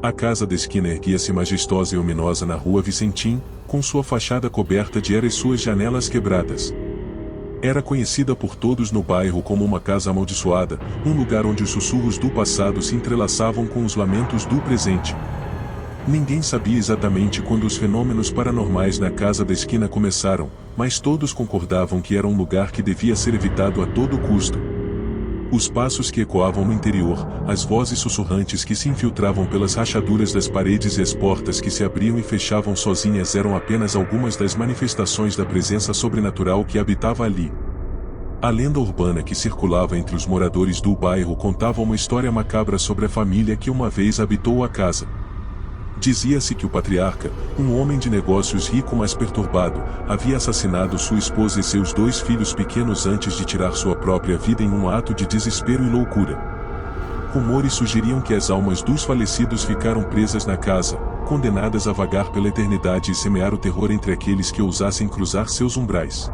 A casa da esquina erguia-se majestosa e ominosa na rua Vicentim, com sua fachada coberta de era e suas janelas quebradas. Era conhecida por todos no bairro como uma casa amaldiçoada, um lugar onde os sussurros do passado se entrelaçavam com os lamentos do presente. Ninguém sabia exatamente quando os fenômenos paranormais na casa da esquina começaram, mas todos concordavam que era um lugar que devia ser evitado a todo custo. Os passos que ecoavam no interior, as vozes sussurrantes que se infiltravam pelas rachaduras das paredes e as portas que se abriam e fechavam sozinhas eram apenas algumas das manifestações da presença sobrenatural que habitava ali. A lenda urbana que circulava entre os moradores do bairro contava uma história macabra sobre a família que uma vez habitou a casa. Dizia-se que o patriarca, um homem de negócios rico mas perturbado, havia assassinado sua esposa e seus 2 filhos pequenos antes de tirar sua própria vida em um ato de desespero e loucura. Rumores sugeriam que as almas dos falecidos ficaram presas na casa, condenadas a vagar pela eternidade e semear o terror entre aqueles que ousassem cruzar seus umbrais.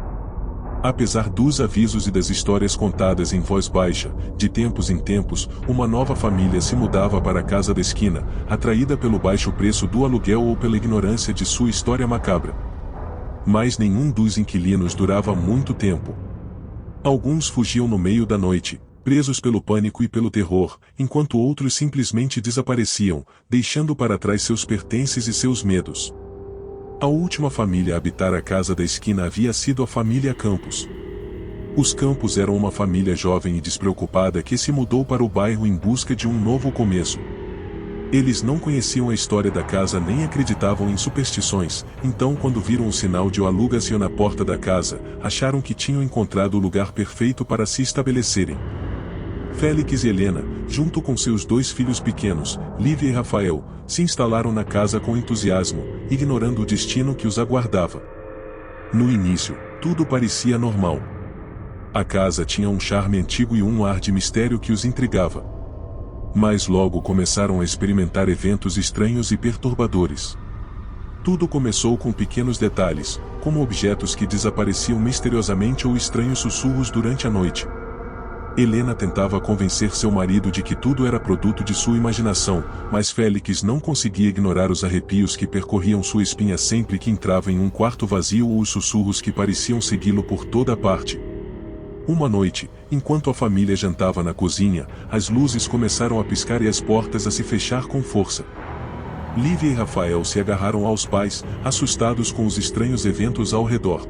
Apesar dos avisos e das histórias contadas em voz baixa, de tempos em tempos, uma nova família se mudava para a casa da esquina, atraída pelo baixo preço do aluguel ou pela ignorância de sua história macabra. Mas nenhum dos inquilinos durava muito tempo. Alguns fugiam no meio da noite, presos pelo pânico e pelo terror, enquanto outros simplesmente desapareciam, deixando para trás seus pertences e seus medos. A última família a habitar a casa da esquina havia sido a família Campos. Os Campos eram uma família jovem e despreocupada que se mudou para o bairro em busca de um novo começo. Eles não conheciam a história da casa nem acreditavam em superstições, então quando viram um sinal de aluga-se na porta da casa, acharam que tinham encontrado o lugar perfeito para se estabelecerem. Félix e Helena, junto com seus 2 filhos pequenos, Lívia e Rafael, se instalaram na casa com entusiasmo, ignorando o destino que os aguardava. No início, tudo parecia normal. A casa tinha um charme antigo e um ar de mistério que os intrigava. Mas logo começaram a experimentar eventos estranhos e perturbadores. Tudo começou com pequenos detalhes, como objetos que desapareciam misteriosamente ou estranhos sussurros durante a noite. Helena tentava convencer seu marido de que tudo era produto de sua imaginação, mas Félix não conseguia ignorar os arrepios que percorriam sua espinha sempre que entrava em um quarto vazio ou os sussurros que pareciam segui-lo por toda parte. Uma noite, enquanto a família jantava na cozinha, as luzes começaram a piscar e as portas a se fechar com força. Lívia e Rafael se agarraram aos pais, assustados com os estranhos eventos ao redor.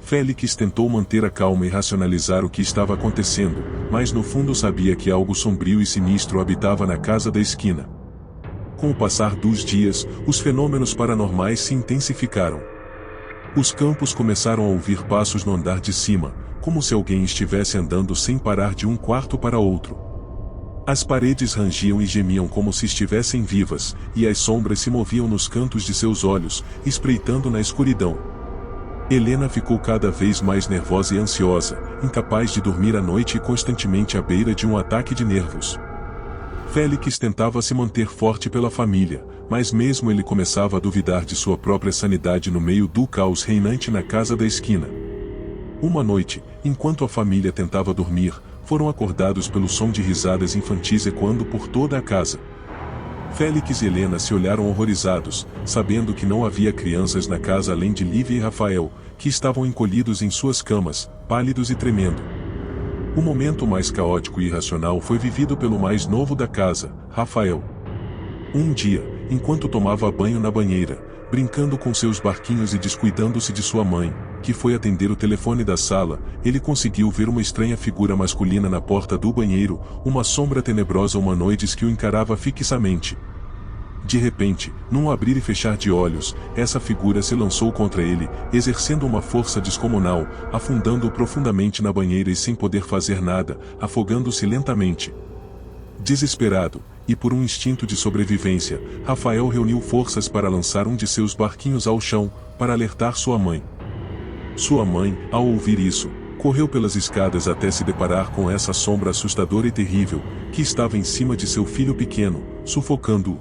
Félix tentou manter a calma e racionalizar o que estava acontecendo, mas no fundo sabia que algo sombrio e sinistro habitava na casa da esquina. Com o passar dos dias, os fenômenos paranormais se intensificaram. Os Campos começaram a ouvir passos no andar de cima, como se alguém estivesse andando sem parar de um quarto para outro. As paredes rangiam e gemiam como se estivessem vivas, e as sombras se moviam nos cantos de seus olhos, espreitando na escuridão. Helena ficou cada vez mais nervosa e ansiosa, incapaz de dormir à noite e constantemente à beira de um ataque de nervos. Félix tentava se manter forte pela família, mas mesmo ele começava a duvidar de sua própria sanidade no meio do caos reinante na casa da esquina. Uma noite, enquanto a família tentava dormir, foram acordados pelo som de risadas infantis ecoando por toda a casa. Félix e Helena se olharam horrorizados, sabendo que não havia crianças na casa além de Lívia e Rafael, que estavam encolhidos em suas camas, pálidos e tremendo. O momento mais caótico e irracional foi vivido pelo mais novo da casa, Rafael. Um dia, enquanto tomava banho na banheira, brincando com seus barquinhos e descuidando-se de sua mãe, que foi atender o telefone da sala, ele conseguiu ver uma estranha figura masculina na porta do banheiro, uma sombra tenebrosa humanoide que o encarava fixamente. De repente, num abrir e fechar de olhos, essa figura se lançou contra ele, exercendo uma força descomunal, afundando-o profundamente na banheira e sem poder fazer nada, afogando-se lentamente. Desesperado, e por um instinto de sobrevivência, Rafael reuniu forças para lançar um de seus barquinhos ao chão, para alertar sua mãe. Sua mãe, ao ouvir isso, correu pelas escadas até se deparar com essa sombra assustadora e terrível, que estava em cima de seu filho pequeno, sufocando-o.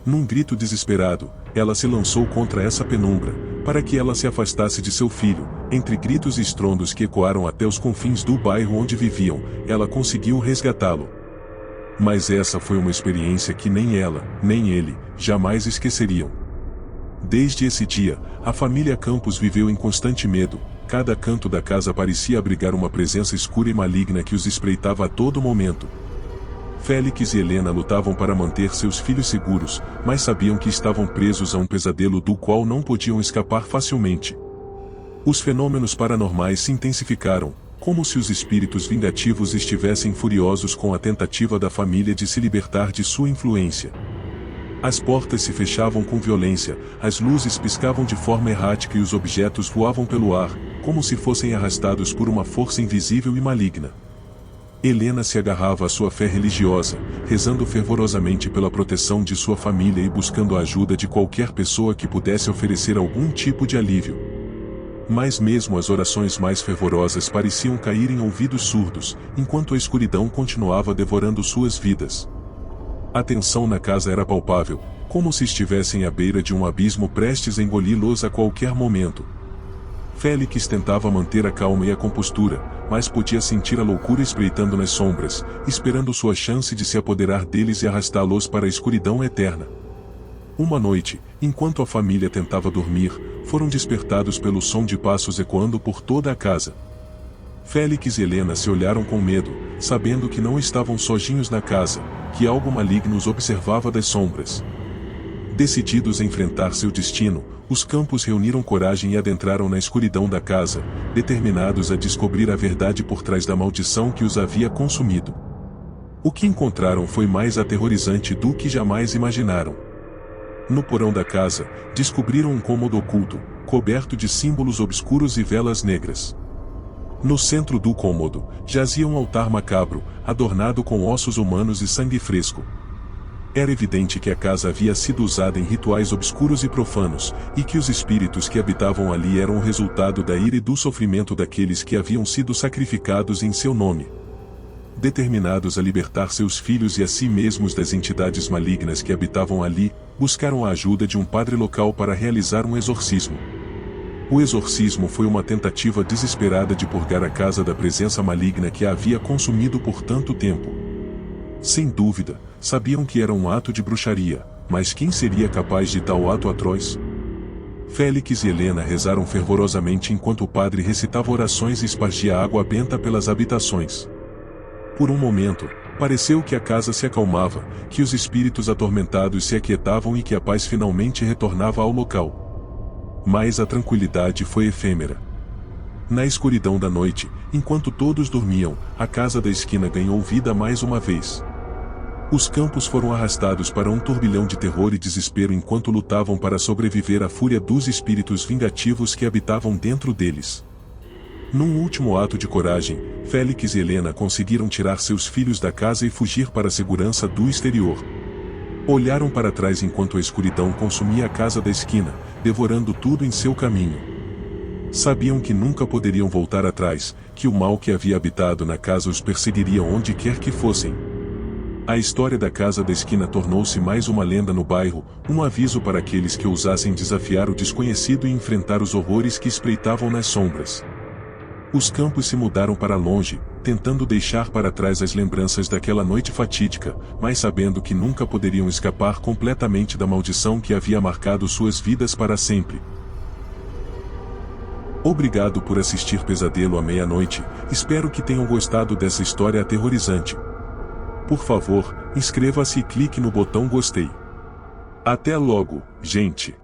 Num grito desesperado, ela se lançou contra essa penumbra, para que ela se afastasse de seu filho. Entre gritos e estrondos que ecoaram até os confins do bairro onde viviam, ela conseguiu resgatá-lo. Mas essa foi uma experiência que nem ela, nem ele, jamais esqueceriam. Desde esse dia, a família Campos viveu em constante medo. Cada canto da casa parecia abrigar uma presença escura e maligna que os espreitava a todo momento. Félix e Helena lutavam para manter seus filhos seguros, mas sabiam que estavam presos a um pesadelo do qual não podiam escapar facilmente. Os fenômenos paranormais se intensificaram, como se os espíritos vingativos estivessem furiosos com a tentativa da família de se libertar de sua influência. As portas se fechavam com violência, as luzes piscavam de forma errática e os objetos voavam pelo ar, como se fossem arrastados por uma força invisível e maligna. Helena se agarrava à sua fé religiosa, rezando fervorosamente pela proteção de sua família e buscando a ajuda de qualquer pessoa que pudesse oferecer algum tipo de alívio. Mas mesmo as orações mais fervorosas pareciam cair em ouvidos surdos, enquanto a escuridão continuava devorando suas vidas. A tensão na casa era palpável, como se estivessem à beira de um abismo prestes a engoli-los a qualquer momento. Félix tentava manter a calma e a compostura, mas podia sentir a loucura espreitando nas sombras, esperando sua chance de se apoderar deles e arrastá-los para a escuridão eterna. Uma noite, enquanto a família tentava dormir, foram despertados pelo som de passos ecoando por toda a casa. Félix e Helena se olharam com medo, sabendo que não estavam sozinhos na casa, que algo maligno os observava das sombras. Decididos a enfrentar seu destino, os Campos reuniram coragem e adentraram na escuridão da casa, determinados a descobrir a verdade por trás da maldição que os havia consumido. O que encontraram foi mais aterrorizante do que jamais imaginaram. No porão da casa, descobriram um cômodo oculto, coberto de símbolos obscuros e velas negras. No centro do cômodo, jazia um altar macabro, adornado com ossos humanos e sangue fresco. Era evidente que a casa havia sido usada em rituais obscuros e profanos, e que os espíritos que habitavam ali eram o resultado da ira e do sofrimento daqueles que haviam sido sacrificados em seu nome. Determinados a libertar seus filhos e a si mesmos das entidades malignas que habitavam ali, buscaram a ajuda de um padre local para realizar um exorcismo. O exorcismo foi uma tentativa desesperada de purgar a casa da presença maligna que a havia consumido por tanto tempo. Sem dúvida, sabiam que era um ato de bruxaria, mas quem seria capaz de tal ato atroz? Félix e Helena rezaram fervorosamente enquanto o padre recitava orações e espargia água benta pelas habitações. Por um momento, pareceu que a casa se acalmava, que os espíritos atormentados se aquietavam e que a paz finalmente retornava ao local. Mas a tranquilidade foi efêmera. Na escuridão da noite, enquanto todos dormiam, a casa da esquina ganhou vida mais uma vez. Os Campos foram arrastados para um turbilhão de terror e desespero enquanto lutavam para sobreviver à fúria dos espíritos vingativos que habitavam dentro deles. Num último ato de coragem, Félix e Helena conseguiram tirar seus filhos da casa e fugir para a segurança do exterior. Olharam para trás enquanto a escuridão consumia a casa da esquina, devorando tudo em seu caminho. Sabiam que nunca poderiam voltar atrás, que o mal que havia habitado na casa os perseguiria onde quer que fossem. A história da casa da esquina tornou-se mais uma lenda no bairro, um aviso para aqueles que ousassem desafiar o desconhecido e enfrentar os horrores que espreitavam nas sombras. Os Campos se mudaram para longe, tentando deixar para trás as lembranças daquela noite fatídica, mas sabendo que nunca poderiam escapar completamente da maldição que havia marcado suas vidas para sempre. Obrigado por assistir Pesadelo à Meia-Noite, espero que tenham gostado dessa história aterrorizante. Por favor, inscreva-se e clique no botão gostei. Até logo, gente!